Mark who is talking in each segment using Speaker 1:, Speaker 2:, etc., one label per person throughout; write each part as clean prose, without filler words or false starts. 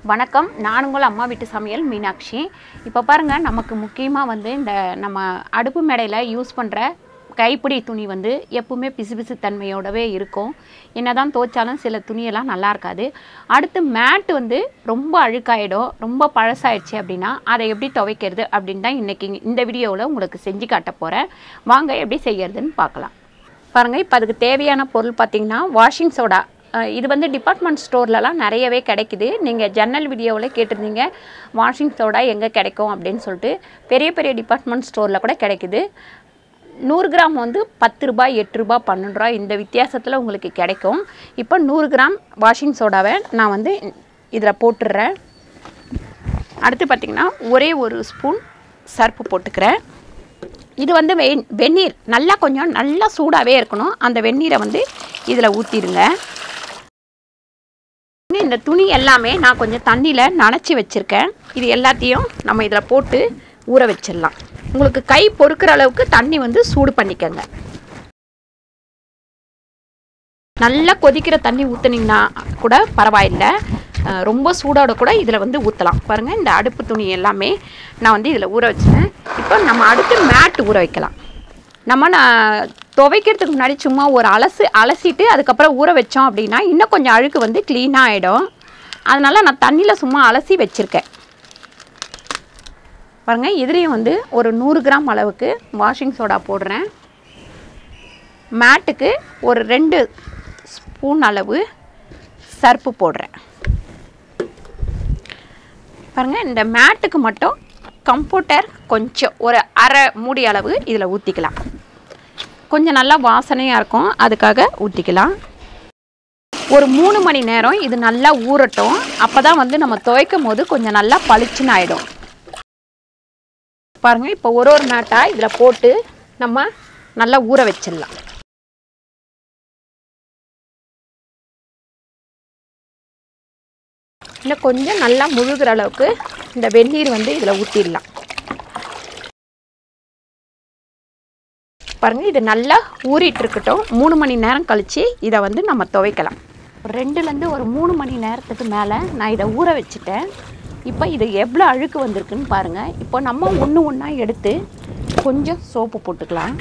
Speaker 1: வணக்கம். நான் உங்கள் அம்மா வீட்டு சமையல் மீனாட்சி. இப்போ பாருங்கள், நமக்கு முக்கியமாக வந்து இந்த நம்ம அடுப்பு மேடையில் யூஸ் பண்ணுற கைப்பிடி துணி வந்து எப்பவுமே பிசு தன்மையோடவே இருக்கும். என்னதான் துவைச்சாலும் சில துணியெல்லாம் நல்லா இருக்காது. அடுத்து மேட் வந்து ரொம்ப அழுக்காயிடும், ரொம்ப பழசாயிடுச்சு அப்படின்னா அதை எப்படி துவைக்கிறது அப்படின்னு தான் இன்றைக்கி இந்த வீடியோவில் உங்களுக்கு செஞ்சு காட்ட போகிறேன். வாங்க எப்படி செய்யறதுன்னு பார்க்கலாம். பாருங்கள், இப்போ அதுக்கு தேவையான பொருள் பார்த்திங்கன்னா வாஷிங் சோடா. இது வந்து டிபார்ட்மெண்ட் ஸ்டோர்லலாம் நிறையவே கிடைக்குது. நீங்கள் ஜன்னல் வீடியோவில் கேட்டிருந்தீங்க வாஷிங் சோடா எங்கே கிடைக்கும் அப்படின்னு சொல்லிட்டு. பெரிய பெரிய டிபார்ட்மெண்ட் ஸ்டோரில் கூட கிடைக்குது. 100 கிராம் வந்து 10 ரூபாய், 8 ரூபாய், 12 ரூபாய் இந்த வித்தியாசத்தில் உங்களுக்கு கிடைக்கும். இப்போ 100 கிராம் வாஷிங் சோடாவை நான் வந்து இதில் போட்டுடுறேன். அடுத்து பார்த்திங்கன்னா ஒரே ஒரு ஸ்பூன் சர்ப்பு போட்டுக்கிறேன். இது வந்து வெந்நீர் கொஞ்சம் நல்லா சூடாகவே இருக்கணும். அந்த வெந்நீரை வந்து இதில் ஊற்றிடுங்க. இந்த துணி எல்லாமே நான் கொஞ்சம் தண்ணியில் நனைச்சி வச்சுருக்கேன். இது எல்லாத்தையும் நம்ம இதில் போட்டு ஊற வச்சிடலாம். உங்களுக்கு கை பொறுக்கிற அளவுக்கு தண்ணி வந்து சூடு பண்ணிக்கங்க. நல்லா கொதிக்கிற தண்ணி ஊற்றுனீங்கன்னா கூட பரவாயில்லை, ரொம்ப சூடோட கூட இதில் வந்து ஊற்றலாம். பாருங்கள், இந்த அடுப்பு துணி எல்லாமே நான் வந்து இதில் ஊற வச்சுட்டேன். இப்போ நம்ம அடுத்து மேட் ஊற வைக்கலாம். நான் துவைக்கிறதுக்கு முன்னாடி சும்மா ஒரு அலசிட்டு அதுக்கப்புறம் ஊற வச்சோம் அப்படின்னா இன்னும் கொஞ்சம் அழுக்கு வந்து க்ளீனாக ஆகிடும். அதனால் நான் தண்ணியில் சும்மா அலசி வச்சுருக்கேன். பாருங்கள், இதுலேயும் வந்து ஒரு 100 கிராம் அளவுக்கு வாஷிங் சோடா போடுறேன். மேட்டுக்கு ஒரு 2 ஸ்பூன் அளவு சர்ப்பு போடுறேன். பாருங்கள், இந்த மேட்டுக்கு மட்டும் கம்ஃபர்டர் கொஞ்சம் ஒரு அரை மூடி அளவு இதில் ஊற்றிக்கலாம். கொஞ்சம் நல்லா வாசனையாக இருக்கும், அதுக்காக ஊற்றிக்கலாம். ஒரு 3 மணி நேரம் இது நல்லா ஊறட்டும். அப்போ தான் வந்து நம்ம துவைக்கும் போது கொஞ்சம் நல்லா பளிச்சுன்னு ஆகிடும். பாருங்கள், இப்போ ஒரு மேட்டாக இதில் போட்டு நம்ம நல்லா ஊற வச்சிடலாம். இன்னும் கொஞ்சம் நல்லா முழுகிற அளவுக்கு இந்த வெந்நீர் வந்து இதில் ஊற்றிடலாம். பாருங்கள், இது நல்லா ஊறிட்டு இருக்கட்டும். 3 மணி நேரம் கழித்து இதை வந்து நம்ம துவைக்கலாம். 2லேருந்து ஒரு 3 மணி நேரத்துக்கு மேலே நான் இதை ஊற வச்சுட்டேன். இப்போ இது எவ்வளோ அழுக்கு வந்திருக்குன்னு பாருங்கள். இப்போ நம்ம ஒன்றா எடுத்து கொஞ்சம் சோப்பு போட்டுக்கலாம்.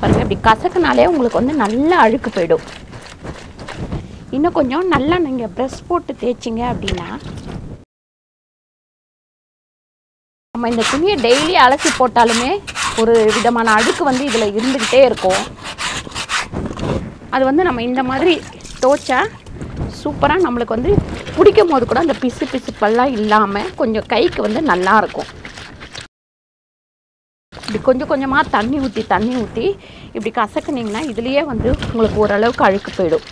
Speaker 1: பாருங்கள், இப்படி கசக்குனாலே உங்களுக்கு வந்து நல்லா அழுக்கு போயிடும். இன்னும் கொஞ்சம் நல்லா நீங்கள் ப்ரெஷ் போட்டு தேய்ச்சிங்க அப்படின்னா நம்ம இந்த துணியை டெய்லி அலசி போட்டாலுமே ஒரு விதமான அழுக்கு வந்து இதில் இருந்துக்கிட்டே இருக்கும். அது வந்து நம்ம இந்த மாதிரி துவைச்சா சூப்பராக நம்மளுக்கு வந்து பிடிக்கும் போது கூட அந்த பிசுப்பெல்லாம் இல்லாமல் கொஞ்சம் கைக்கு வந்து நல்லாயிருக்கும். இப்படி கொஞ்சம் கொஞ்சமாக தண்ணி ஊற்றி இப்படி கசக்குனிங்கன்னா இதுலேயே வந்து உங்களுக்கு ஓரளவுக்கு அழுக்கு போயிடும்.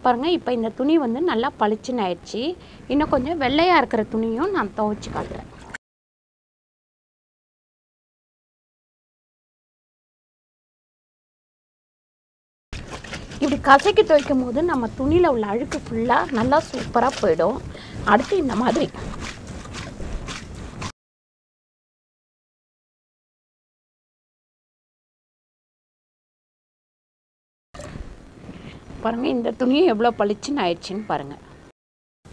Speaker 1: பாருங்கள், இப்போ இந்த துணி வந்து நல்லா பளிச்சுன்னு ஆயிடுச்சு. இன்னும் கொஞ்சம் வெள்ளையாக இருக்கிற துணியும் நான் துவைச்சி காட்டுறேன். இப்படி கசக்கி துவைக்கும் போது நம்ம துணியில் உள்ள அழுக்கு ஃபுல்லாக நல்லா சூப்பராக போயிடும். அடுத்து இந்த மாதிரி பாருங்கள், இந்த துணியும் எவ்வளோ பளிச்சுன்னு ஆயிடுச்சுன்னு பாருங்கள்.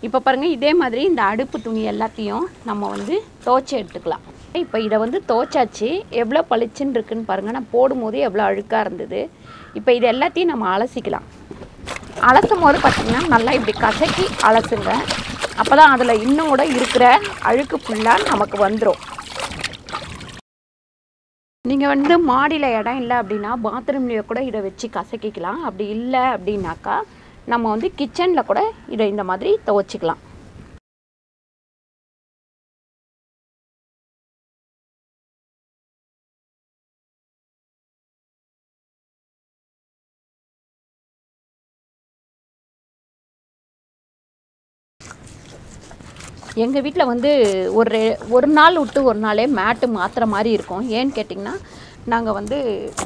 Speaker 1: இப்போ பாருங்கள், இதே மாதிரி இந்த அடுப்பு துணி எல்லாத்தையும் நம்ம வந்து துவைச்சி எடுத்துக்கலாம். இப்போ இதை வந்து துவைச்சாச்சு. எவ்வளோ பளிச்சுன்னு இருக்குன்னு பாருங்கள். நான் போடும்போது எவ்வளோ அழுக்காக இருந்தது. இப்போ இது எல்லாத்தையும் நம்ம அலசிக்கலாம். அலசும் போது பார்த்திங்கன்னா நல்லா இப்படி கசக்கி அலசுங்க. அப்போ தான் அதில் இன்னும் கூட இருக்கிற அழுக்கு ஃபுல்லாக நமக்கு வந்துடும். நீங்கள் வந்து மாடியில் இடம் இல்லை அப்படின்னா பாத்ரூம்லேயே கூட இதை வச்சு கசக்கிக்கலாம். அப்படி இல்லை அப்படின்னாக்கா நம்ம வந்து கிச்சனில் கூட இதை இந்த மாதிரி துவைச்சிக்கலாம். எங்கள் வீட்டில் வந்து ஒரு நாள் விட்டு ஒரு நாளே மேட்டு மாற்றுற மாதிரி இருக்கும். ஏன்னு கேட்டிங்கன்னா நாங்கள் வந்து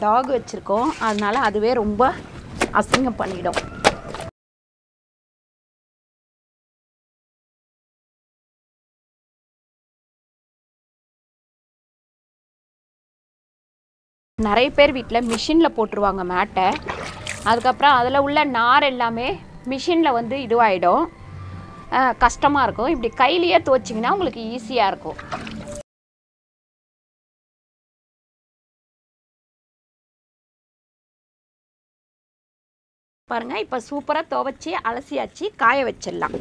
Speaker 1: டாக் வச்சுருக்கோம். அதனால் அதுவே ரொம்ப அசிங்கம் பண்ணிடும். நிறைய பேர் வீட்டில் மிஷினில் போட்டுருவாங்க மேட்டை. அதுக்கப்புறம் அதில் உள்ள நார் எல்லாமே மிஷினில் வந்து இதுவாகிடும், கஷ்டமாக இருக்கும். இப்படி கையிலேயே துவைச்சிங்கன்னா உங்களுக்கு ஈஸியாக இருக்கும். பாருங்கள், இப்போ சூப்பராக துவைச்சி அலசியாச்சு, காய வச்சிடலாம்.